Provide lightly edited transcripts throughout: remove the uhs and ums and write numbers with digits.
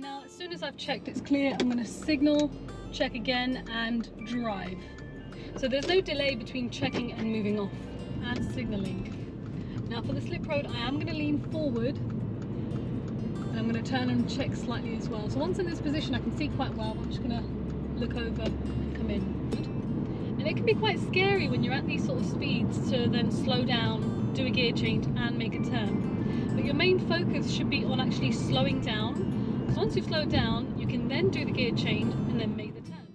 Now, as soon as I've checked it's clear, I'm going to signal, check again and drive. So there's no delay between checking and moving off and signalling. Now for the slip road, I am going to lean forward and I'm going to turn and check slightly as well. So once in this position I can see quite well, I'm just going to look over and come in. Good. And it can be quite scary when you're at these sort of speeds to then slow down, do a gear change and make a turn. But your main focus should be on actually slowing down, because once you've slowed down you can then do the gear change and then make the turn.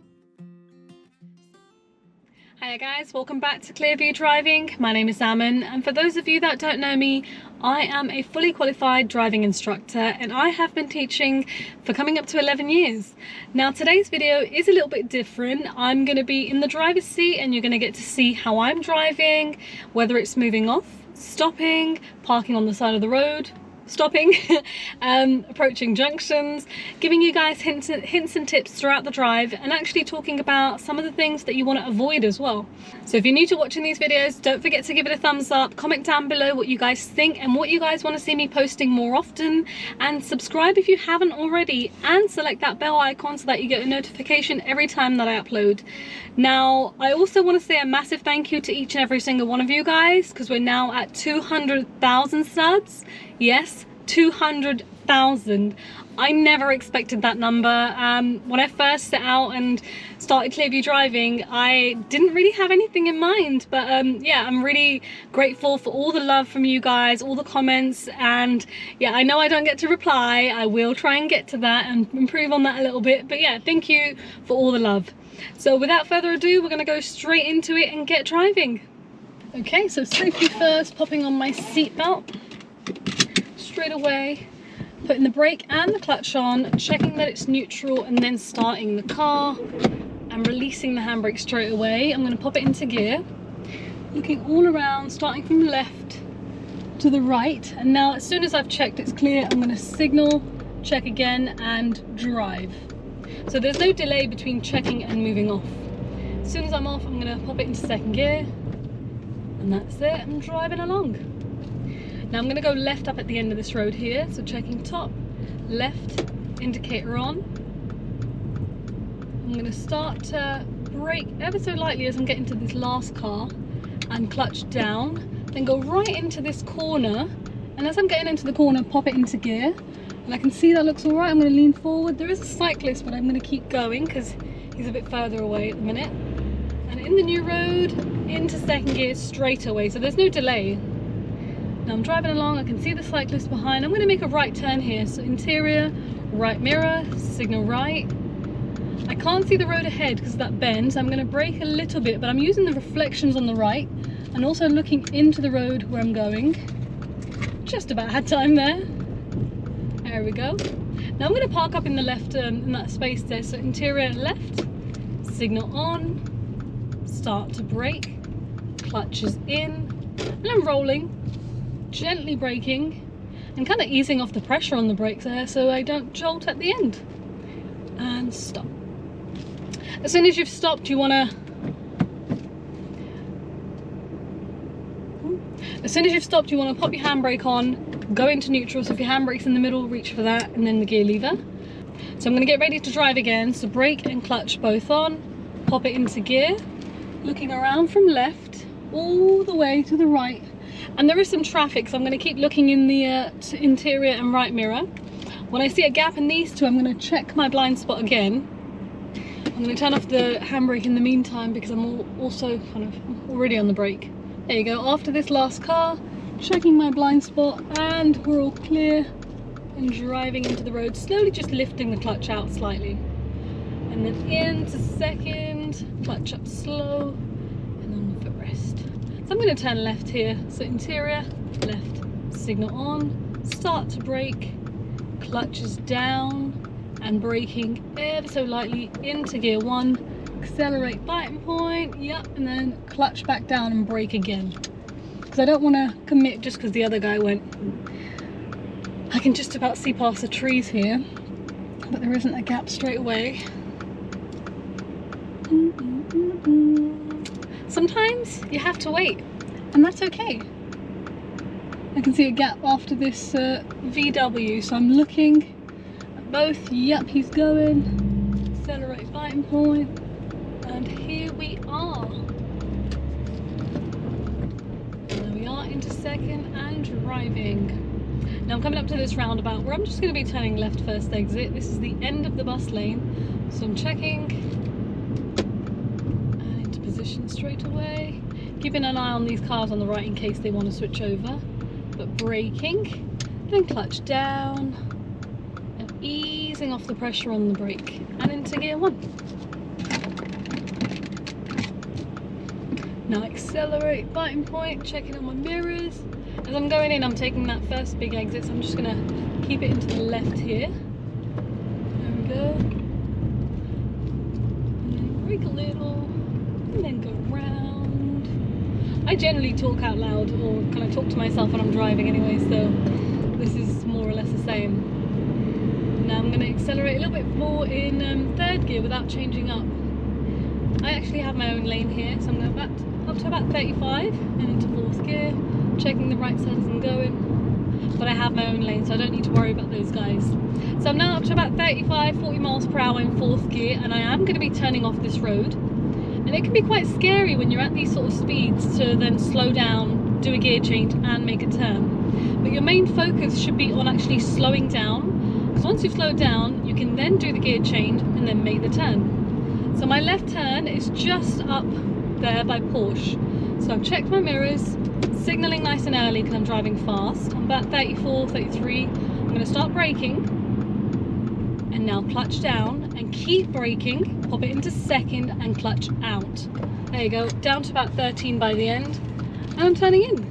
Hiya guys, welcome back to Clearview Driving. My name is Aman, and for those of you that don't know me, I am a fully qualified driving instructor and I have been teaching for coming up to 11 years. Now today's video is a little bit different. I'm going to be in the driver's seat and you're going to get to see how I'm driving, whether it's moving off, stopping, parking on the side of the road, stopping, approaching junctions, giving you guys hints and tips throughout the drive, and actually talking about some of the things that you want to avoid as well. So if you're new to watching these videos, don't forget to give it a thumbs up, comment down below what you guys think and what you guys want to see me posting more often, and subscribe if you haven't already, and select that bell icon so that you get a notification every time that I upload. Now I also want to say a massive thank you to each and every single one of you guys, because we're now at 200,000 subs. Yes, 200,000. I never expected that number. When I first set out and started Clearview Driving, I didn't really have anything in mind, but yeah, I'm really grateful for all the love from you guys, all the comments, and yeah, I know I don't get to reply. I will try and get to that and improve on that a little bit, but yeah, thank you for all the love. So without further ado, we're gonna go straight into it and get driving. Okay, so safety first, popping on my seatbelt. Straight away, putting the brake and the clutch on, checking that it's neutral, and then starting the car and releasing the handbrake straight away. I'm going to pop it into gear, looking all around, starting from left to the right, and now as soon as I've checked it's clear, I'm going to signal, check again and drive. So there's no delay between checking and moving off. As soon as I'm off, I'm going to pop it into second gear, and that's it. I'm driving along. Now I'm going to go left up at the end of this road here, so checking top, left, indicator on. I'm going to start to brake ever so lightly as I'm getting to this last car and clutch down, then go right into this corner, and as I'm getting into the corner, pop it into gear, and I can see that looks alright. I'm going to lean forward. There is a cyclist, but I'm going to keep going because he's a bit further away at the minute. And in the new road, into second gear straight away, so there's no delay. Now I'm driving along, I can see the cyclist behind. I'm going to make a right turn here, so interior, right mirror, signal right. I can't see the road ahead because of that bend, so I'm going to brake a little bit, but I'm using the reflections on the right and also looking into the road where I'm going. Just about had time there. There we go. Now I'm going to park up in the left, in that space there, so interior left, signal on, start to brake, clutch is in, and I'm rolling. Gently braking and kind of easing off the pressure on the brakes there so I don't jolt at the end, and stop. As soon as you've stopped, you want to pop your handbrake on, go into neutral, so if your handbrake's in the middle, reach for that, and then the gear lever. So I'm going to get ready to drive again, so brake and clutch both on, pop it into gear, looking around from left all the way to the right. And there is some traffic, so I'm going to keep looking in the interior and right mirror. When I see a gap in these two, I'm going to check my blind spot again. I'm going to turn off the handbrake in the meantime because I'm also kind of already on the brake. There you go, after this last car, checking my blind spot, and we're all clear and driving into the road, slowly just lifting the clutch out slightly. And then into second, clutch up slow, and on the footrest. So I'm going to turn left here, so interior, left, signal on, start to brake, clutch is down, and braking ever so lightly into gear 1, accelerate biting point, yep, and then clutch back down and brake again. Because I don't want to commit just because the other guy went. I can just about see past the trees here, but there isn't a gap straight away. Sometimes you have to wait, and that's okay. I can see a gap after this VW, so I'm looking both. Yep, he's going. Accelerate biting point. And here we are. There we are, into second and driving. Now I'm coming up to this roundabout where I'm just going to be turning left first exit. This is the end of the bus lane. So I'm checking. And into position straight away. Keeping an eye on these cars on the right in case they want to switch over. But braking. Then clutch down. And easing off the pressure on the brake. And into gear 1. Now accelerate biting point, checking on my mirrors. As I'm going in, I'm taking that first big exit, so I'm just gonna keep it into the left here. There we go. And then brake a little, and then go round. I generally talk out loud, or kind of talk to myself when I'm driving anyway, so this is more or less the same. Now I'm gonna accelerate a little bit more in third gear without changing up. I actually have my own lane here, so I'm going back up to about 35 and into fourth gear, checking the right side as I'm going. But I have my own lane, so I don't need to worry about those guys. So I'm now up to about 35, 40 miles per hour in fourth gear, and I am going to be turning off this road. And it can be quite scary when you're at these sort of speeds to then slow down, do a gear change and make a turn. But your main focus should be on actually slowing down, because once you've slowed down, you can then do the gear change and then make the turn. So my left turn is just up there by Porsche. So I've checked my mirrors, signalling nice and early because I'm driving fast. I'm about 34, 33. I'm going to start braking and now clutch down and keep braking, pop it into second and clutch out. There you go, down to about 13 by the end, and I'm turning in.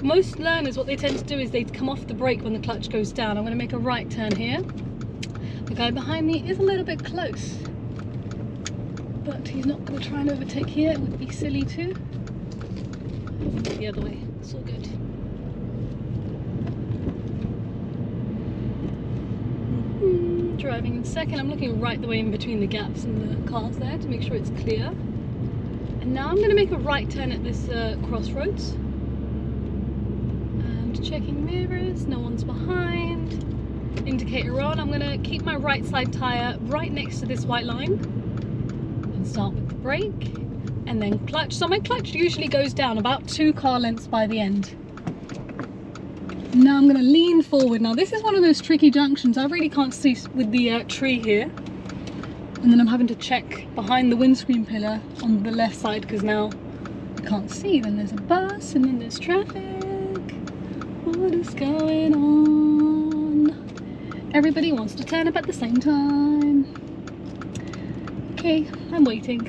Most learners, what they tend to do is they come off the brake when the clutch goes down. I'm going to make a right turn here. The guy behind me is a little bit close, but he's not going to try and overtake here. It would be silly too. The other way, it's all good. Driving in second, I'm looking right the way in between the gaps in the cars there to make sure it's clear. And now I'm going to make a right turn at this crossroads. And checking mirrors, no one's behind. Indicator on. I'm going to keep my right side tyre right next to this white line and start with the brake and then clutch. So my clutch usually goes down about 2 car lengths by the end. Now I'm going to lean forward. Now this is one of those tricky junctions. I really can't see with the tree here, and then I'm having to check behind the windscreen pillar on the left side because now I can't see. Then there's a bus and then there's traffic. What is going on? Everybody wants to turn up at the same time. Okay, I'm waiting.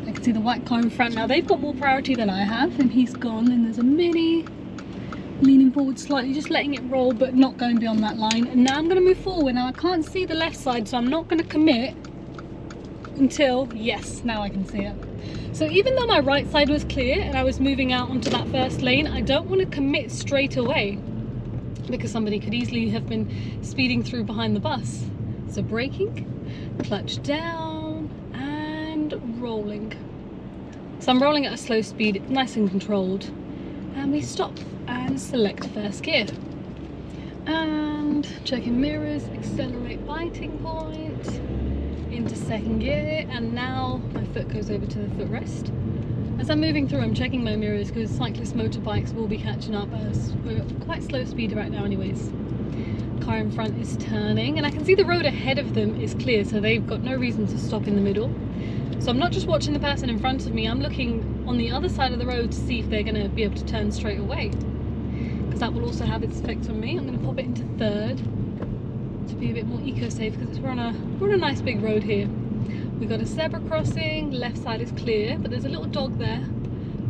I can see the white car in front now. They've got more priority than I have, and he's gone. And there's a Mini leaning forward slightly, just letting it roll, but not going beyond that line. And now I'm going to move forward. Now I can't see the left side, so I'm not going to commit until, yes, now I can see it. So even though my right side was clear and I was moving out onto that first lane, I don't want to commit straight away, because somebody could easily have been speeding through behind the bus. So braking, clutch down and rolling. So I'm rolling at a slow speed, nice and controlled. And we stop and select first gear. And checking mirrors, accelerate biting point, into second gear, and now my foot goes over to the footrest. As I'm moving through, I'm checking my mirrors because cyclist motorbikes will be catching up as we're at quite slow speed right now anyways. Car in front is turning, and I can see the road ahead of them is clear, so they've got no reason to stop in the middle. So I'm not just watching the person in front of me, I'm looking on the other side of the road to see if they're going to be able to turn straight away, because that will also have its effect on me. I'm going to pop it into third to be a bit more eco-safe, because we're on a nice big road here. We've got a zebra crossing, left side is clear, but there's a little dog there.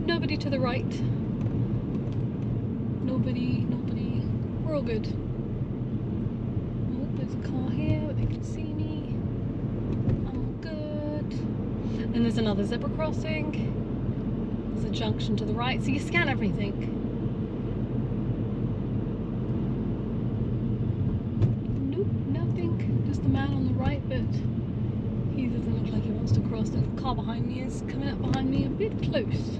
Nobody to the right. Nobody. We're all good. Oh, there's a car here, but they can see me. I'm all good. Then there's another zebra crossing. There's a junction to the right, so you scan everything. Nope, nothing. Just the man on the right, but he doesn't look like he wants to cross. The car behind me is coming up behind me a bit close.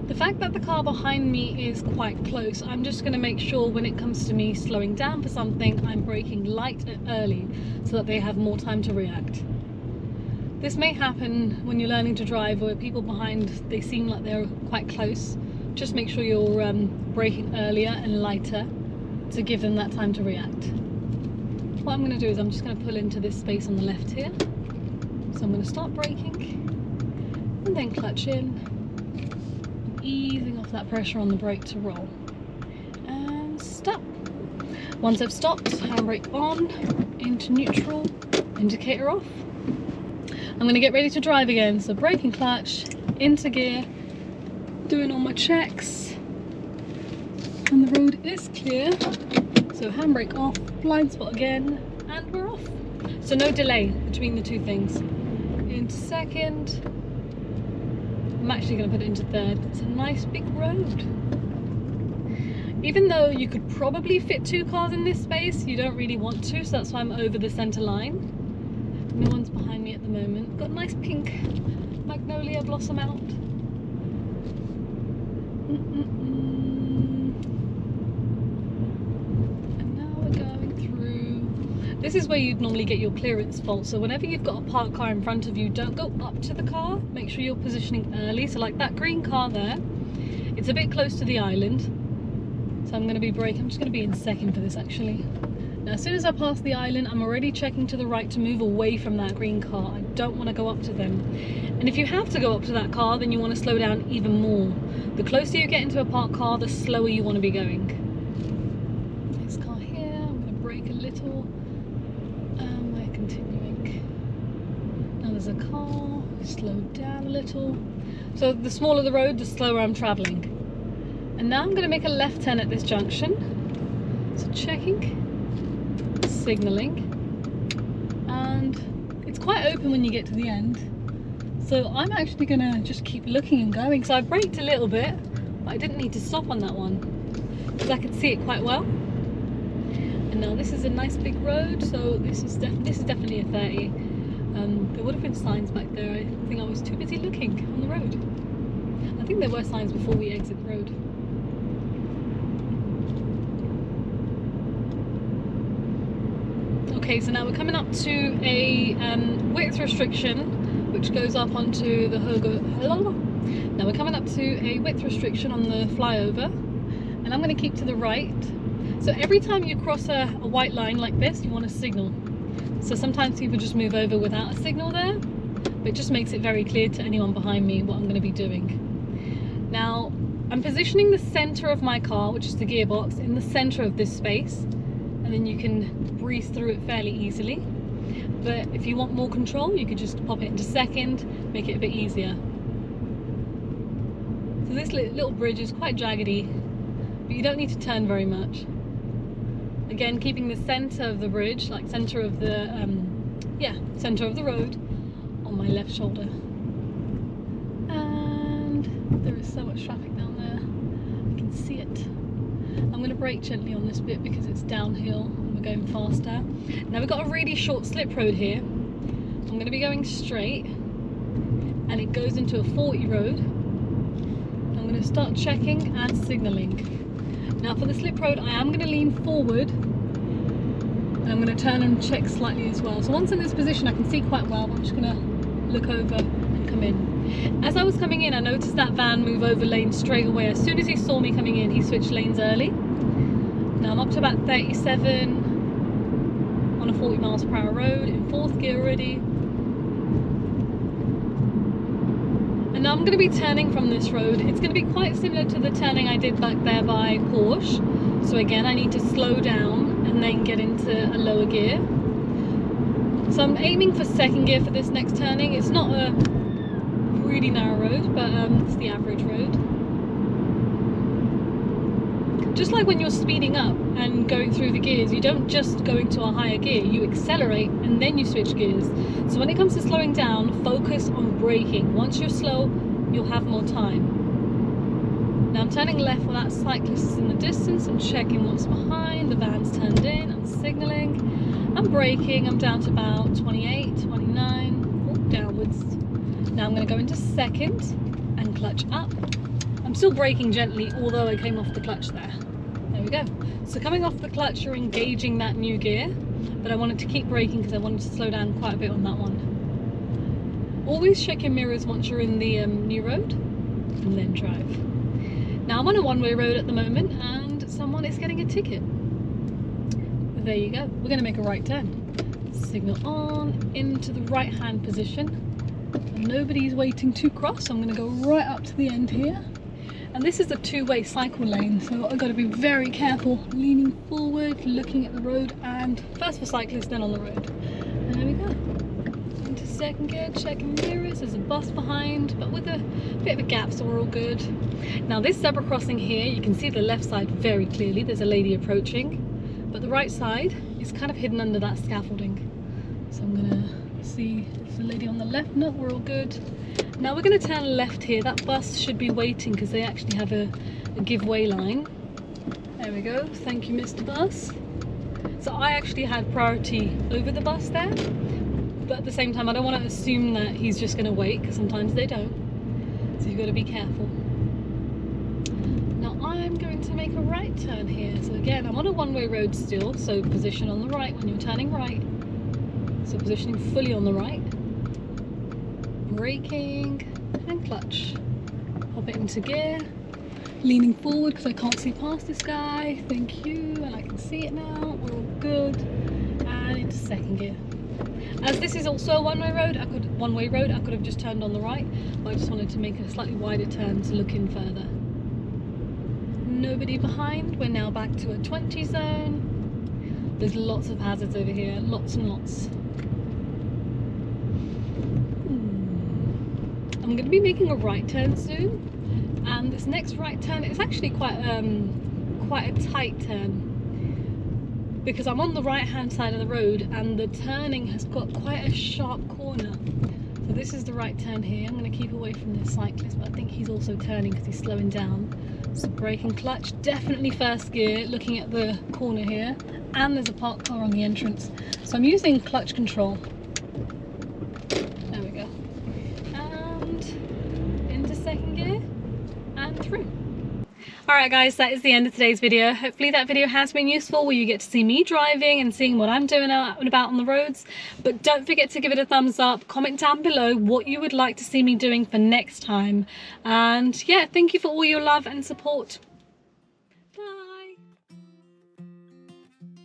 The fact that the car behind me is quite close, I'm just going to make sure when it comes to me slowing down for something, I'm braking light and early so that they have more time to react. This may happen when you're learning to drive where people behind, they seem like they're quite close. Just make sure you're braking earlier and lighter to give them that time to react. What I'm going to do is I'm just going to pull into this space on the left here. So I'm going to start braking and then clutch in, easing off that pressure on the brake to roll. And stop. Once I've stopped, handbrake on, into neutral, indicator off. I'm going to get ready to drive again, so brake and clutch, into gear, doing all my checks, and the road is clear, so handbrake off, blind spot again, and we're off. So no delay between the two things. Into second, I'm actually going to put it into third. It's a nice big road. Even though you could probably fit 2 cars in this space, you don't really want to, so that's why I'm over the centre line. No one's behind me at the moment. Got a nice pink magnolia blossom out. And now we're going through. This is where you'd normally get your clearance fault. So whenever you've got a parked car in front of you, don't go up to the car. Make sure you're positioning early. So like that green car there, it's a bit close to the island. So I'm going to be braking. I'm just going to be in second for this actually. Now, as soon as I pass the island, I'm already checking to the right to move away from that green car. I don't want to go up to them. And if you have to go up to that car, then you want to slow down even more. The closer you get into a parked car, the slower you want to be going. Next car here, I'm going to brake a little. And we're continuing. Now there's a car, slow down a little. So the smaller the road, the slower I'm travelling. And now I'm going to make a left turn at this junction. So checking. Signalling, and it's quite open when you get to the end, so I'm actually gonna just keep looking and going. So I braked a little bit, but I didn't need to stop on that one because I could see it quite well. And now this is a nice big road, so this is definitely a 30. There would have been signs back there. I think I was too busy looking on the road. I think there were signs before we exit the road. Okay, so now we're coming up to a width restriction, which goes up onto the Now we're coming up to a width restriction on the flyover, and I'm going to keep to the right. So every time you cross a white line like this, you want to signal. So sometimes people just move over without a signal there, but it just makes it very clear to anyone behind me what I'm going to be doing. Now, I'm positioning the centre of my car, which is the gearbox, in the centre of this space, and then you can breeze through it fairly easily. But if you want more control, you could just pop it into second, make it a bit easier. So this little bridge is quite jaggedy, but you don't need to turn very much. Again, keeping the centre of the bridge, like centre of the centre of the road, on my left shoulder. And there is so much traffic down there, I can see it. I'm going to brake gently on this bit because it's downhill and we're going faster. Now we've got a really short slip road here. I'm going to be going straight, and it goes into a 40 road. I'm going to start checking and signalling. Now for the slip road, I am going to lean forward, and I'm going to turn and check slightly as well. So once in this position, I can see quite well. I'm just going to look over and come in. As I was coming in, I noticed that van move over lane straight away. As soon as he saw me coming in, he switched lanes early. Now I'm up to about 37 on a 40 miles per hour road in 4th gear already. And now I'm going to be turning from this road. It's going to be quite similar to the turning I did back there by Porsche. So again, I need to slow down and then get into a lower gear. So I'm aiming for 2nd gear for this next turning. It's not a really narrow road, but it's the average road. Just like when you're speeding up and going through the gears, you don't just go into a higher gear, you accelerate and then you switch gears. So when it comes to slowing down, focus on braking. Once you're slow, you'll have more time. Now I'm turning left while that cyclist is in the distance. I'm checking what's behind, the van's turned in, I'm signalling, I'm braking, I'm down to about 28, 29, downwards. Now I'm going to go into 2nd and clutch up, I'm still braking gently, although I came off the clutch there. There we go. So coming off the clutch, you're engaging that new gear, but I wanted to keep braking because I wanted to slow down quite a bit on that one. Always check your mirrors once you're in the new road, and then drive. Now I'm on a one-way road at the moment, and someone is getting a ticket. There you go. We're going to make a right turn. Signal on, into the right-hand position. And nobody's waiting to cross, so I'm going to go right up to the end here. And this is a two-way cycle lane, so I've got to be very careful, leaning forward, looking at the road, and first for cyclists, then on the road. And there we go. Into second gear, checking mirrors. There's a bus behind, but with a bit of a gap, so we're all good. Now this zebra crossing here, you can see the left side very clearly. There's a lady approaching, but the right side is kind of hidden under that scaffolding. So I'm gonna see if there's a lady on the left. No, we're all good. Now we're going to turn left here. That bus should be waiting because they actually have a giveaway line. There we go. Thank you, Mr. Bus. So I actually had priority over the bus there, but at the same time I don't want to assume that he's just going to wait, because sometimes they don't. So you've got to be careful. Now I'm going to make a right turn here. So again, I'm on a one-way road still, so position on the right when you're turning right. So positioning fully on the right. Braking and clutch. Pop it into gear, leaning forward because I can't see past this guy. Thank you, and I can see it now. We're all good. And into second gear. As this is also a one-way road, I could have just turned on the right, but I just wanted to make a slightly wider turn to look in further. Nobody behind. We're now back to a 20 zone. There's lots of hazards over here, lots and lots. I'm going to be making a right turn soon, and this next right turn is actually quite a tight turn because I'm on the right hand side of the road and the turning has got quite a sharp corner. So this is the right turn here. I'm going to keep away from this cyclist, but I think he's also turning because he's slowing down. So brake and clutch, definitely first gear, looking at the corner here, and there's a parked car on the entrance. So I'm using clutch control. There we go. Into second gear and through. Alright guys, that is the end of today's video. Hopefully that video has been useful, where you get to see me driving and seeing what I'm doing out and about on the roads. But don't forget to give it a thumbs up, comment down below what you would like to see me doing for next time. And yeah, thank you for all your love and support.